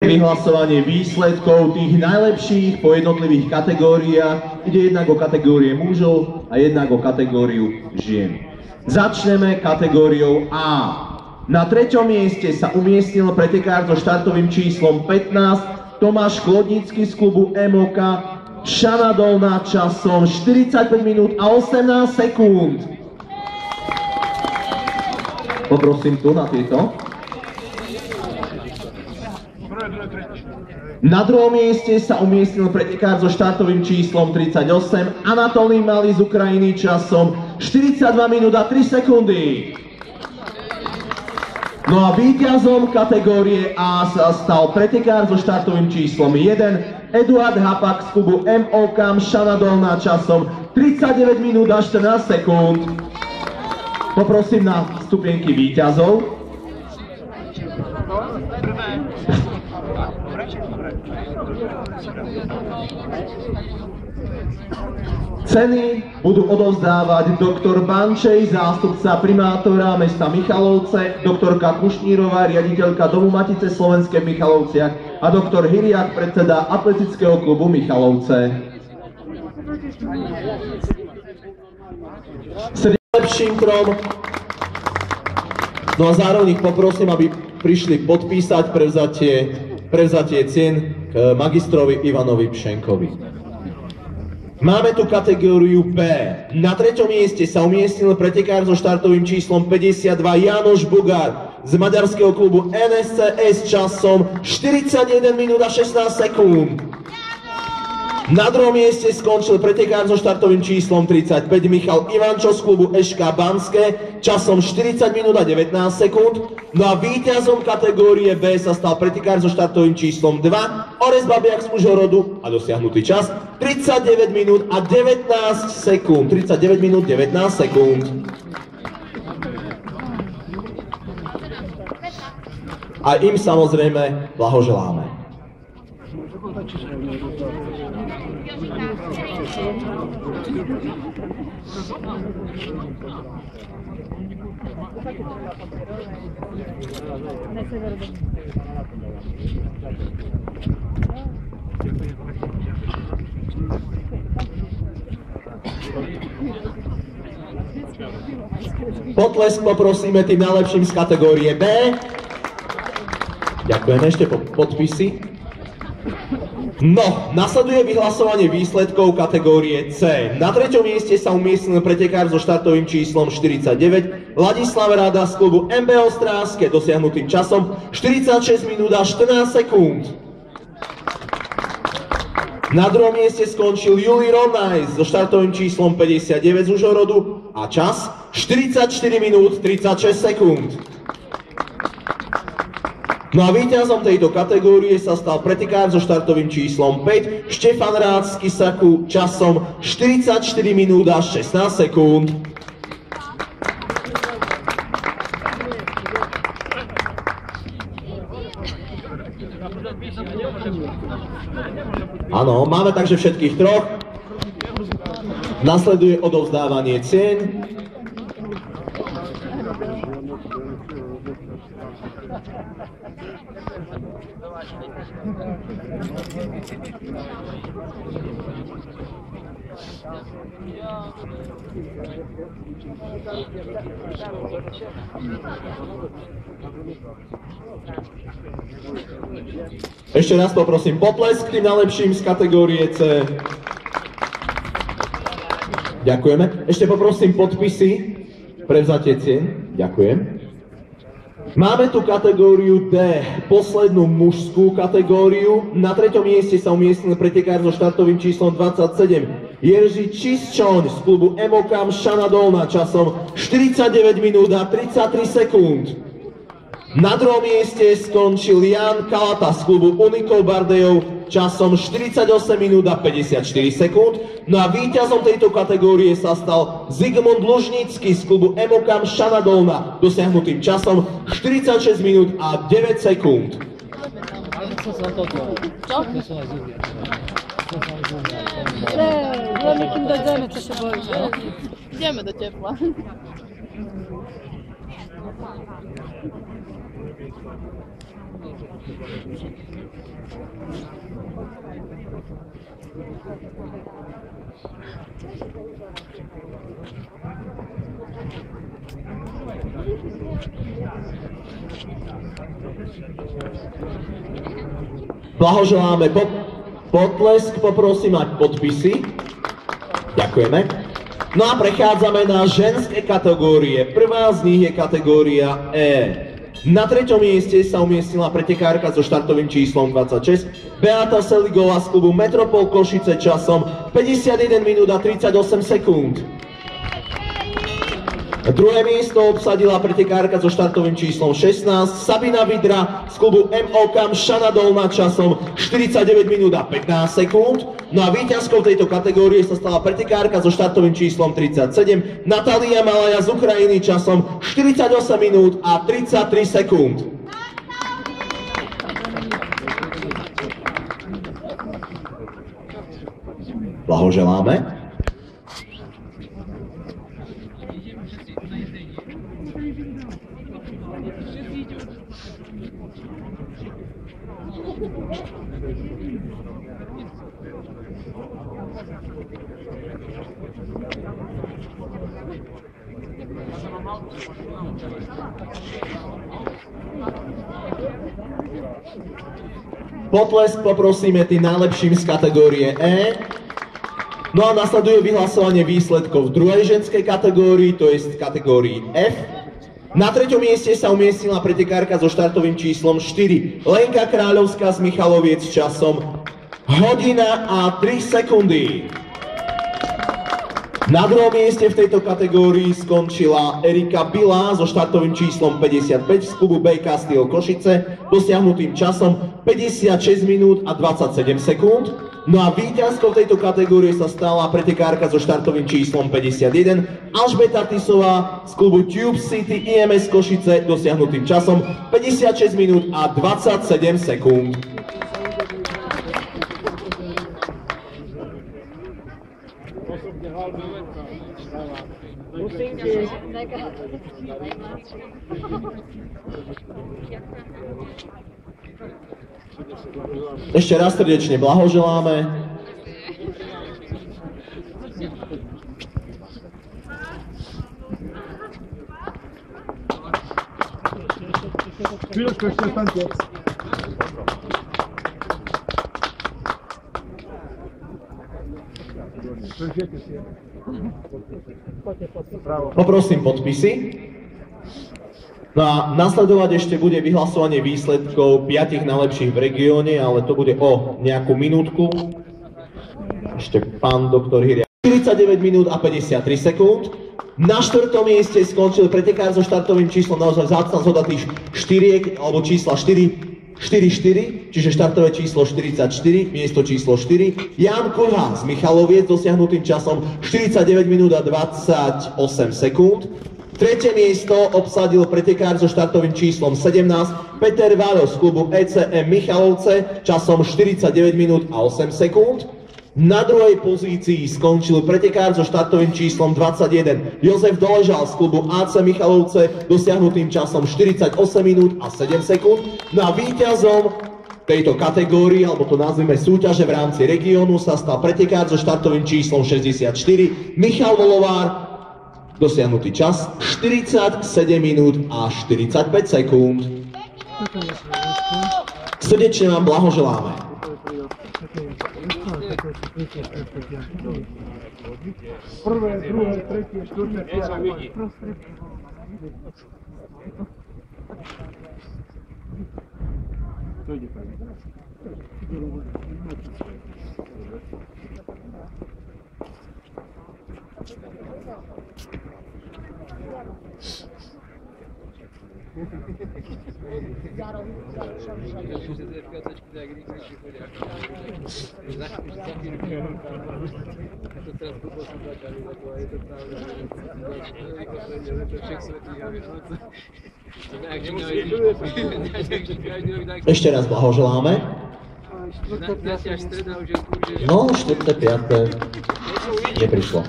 Vyhlasovanie výsledkov tých najlepších po jednotlivých kategóriách. Ide jednak o kategórie mužov a jednak o kategóriu žien. Začneme kategóriou A. Na 3. mieste sa umiestnil pretekár so štartovým číslom 15 Tomáš Chlodnický z klubu MOK Šana Dolná časom 45 minút a 18 sekúnd. Poprosím tu na tieto. Na 2. mieste sa umiestnil pretekár so štartovým číslom 38 Anatolij Malý z Ukrajiny časom 42 minút a 3 sekundy. No a víťazom kategórie A sa stal pretekár so štartovým číslom 1 Eduard Hapak z klubu MOK Šana Dolná časom 39 minút a 14 sekúnd. Poprosím na stupienky víťazov. Ceny budú odovzdávať doktor Bančej, zástupca primátora mesta Michalovce, doktorka Kušnírová, riaditeľka Domu Matice Slovenskej v Michalovciach a doktor Hiriak, predseda atletického klubu Michalovce. Lepším trom. No a zároveň ich poprosím, aby prišli podpísať prevzatie cien k magistrovi Ivanovi Pšenkovi. Máme tu kategóriu B. Na 3. mieste sa umiestnil pretekár so štartovým číslom 52 Jánoš Bugár z maďarského klubu NSCS časom 41 minút a 16 sekúnd. Na 2. mieste skončil pretekár so štartovým číslom 35 Michal Ivančo z klubu EŠK Banské časom 40 minút a 19 sekúnd. No a víťazom kategórie B sa stal pretekár so štartovým číslom 2 Orest Babiak z Užhorodu a dosiahnutý čas 39 minút a 19 sekúnd. 39 minút 19 sekúnd. A im samozrejme blahoželáme. Potlesk poprosíme tým najlepším z kategórie B. Ďakujem, ešte podpisy. No, nasleduje vyhlasovanie výsledkov kategórie C. Na 3. mieste sa umiestnil pretekár so štartovým číslom 49 Ladislav Rada z klubu MB Ostravské dosiahnutým časom 46 minút a 14 sekúnd. Na 2. mieste skončil Juli Ronajs so štartovým číslom 59 z Užhorodu a čas 44 minút 36 sekúnd. No a víťazom tejto kategórie sa stal pretekár so štartovým číslom 5 Štefan Rád z Kisaku časom 44 minút a 16 sekúnd. Áno, máme takže všetkých troch. Nasleduje odovzdávanie cien. Ešte raz poprosím potlesk tým najlepším z kategórie C. Ďakujeme. Ešte poprosím podpisy, prevzatie cien. Ďakujem. Máme tu kategóriu D, poslednú mužskú kategóriu. Na 3. mieste sa umiestnil pretekár so štartovým číslom 27 Jerzy Čisčoň z klubu MOK Šana Dolná časom 49 minút a 33 sekúnd. Na 2. mieste skončil Jan Kalata z klubu Unikol Bardejov časom 48 minút a 54 sekúnd. No a víťazom tejto kategórie sa stal Zigmund Lužnický z klubu MOK Šana Dolná dosiahnutým časom 46 minút a 9 sekúnd. Kým dojdeme, co sa bojíš, ne? Ideme do tepla. Blahoželáme. Potlesk poprosím mať podpisy. Ďakujeme. No a prechádzame na ženské kategórie. Prvá z nich je kategória E. Na 3. mieste sa umiestnila pretekárka so štartovým číslom 26 Beata Seligová z klubu Metropol Košice časom 51 minút a 38 sekúnd. Druhé miesto obsadila pretekárka so štartovým číslom 16 Sabina Vidra z klubu MOK Mšana Dolná časom 49 minút a 15 sekúnd. No a víťazkou tejto kategórie sa stala pretekárka so štartovým číslom 37 Natália Malaja z Ukrajiny časom 48 minút a 33 sekúnd. Blahoželáme. Potlesk poprosíme tým najlepším z kategórie E. No a nasleduje vyhlasovanie výsledkov v druhej ženskej kategórii, to je z kategórii F. Na 3. mieste sa umiestnila pretekárka so štartovým číslom 4 Lenka Kráľovská z Michaloviec časom 1 hodina a 3 sekundy. Na druhom mieste v tejto kategórii skončila Erika Bilá so štartovým číslom 55 z klubu BK Steel Košice dosiahnutým časom 56 minút a 27 sekúnd. No a víťazkou tejto kategórie sa stala pretekárka so štartovým číslom 51 Alžbeta Tisová z klubu Tube City IMS Košice dosiahnutým časom 56 minút a 27 sekúnd. Ešte raz srdečne blahoželáme. Chvíľočku, ešte ostaňte. Poprosím podpisy. No a nasledovať ešte bude vyhlasovanie výsledkov 5 najlepších v regióne, ale to bude o nejakú minútku. Ešte pán doktor Hyria. 49 minút a 53 sekúnd. Na 4. mieste skončil pretekár so štartovým číslom naozaj vzácna zhoda tých 4, alebo čísla 4, čiže štartové číslo 44, miesto číslo 4. Jan Kurha z Michaloviec dosiahnutým časom 49 minút a 28 sekúnd. Tretie miesto obsadil pretekár so štartovým číslom 17 Peter Váľo z klubu ECM Michalovce časom 49 minút a 8 sekúnd. Na druhej pozícii skončil pretekár so štartovým číslom 21 Jozef Doležal z klubu AC Michalovce dosiahnutým časom 48 minút a 7 sekúnd. No a víťazom tejto kategórii, alebo to nazvime súťaže v rámci regiónu, sa stal pretekár so štartovým číslom 64 Michal Volovár, dosiahnutý čas 47 minút a 45 sekúnd. Srdečne vám blahoželáme. Prvé, druhé, tretie, štvrté, piaté. To ide tak. Ešte raz blahoželáme. No, 4. 5. neprišlo.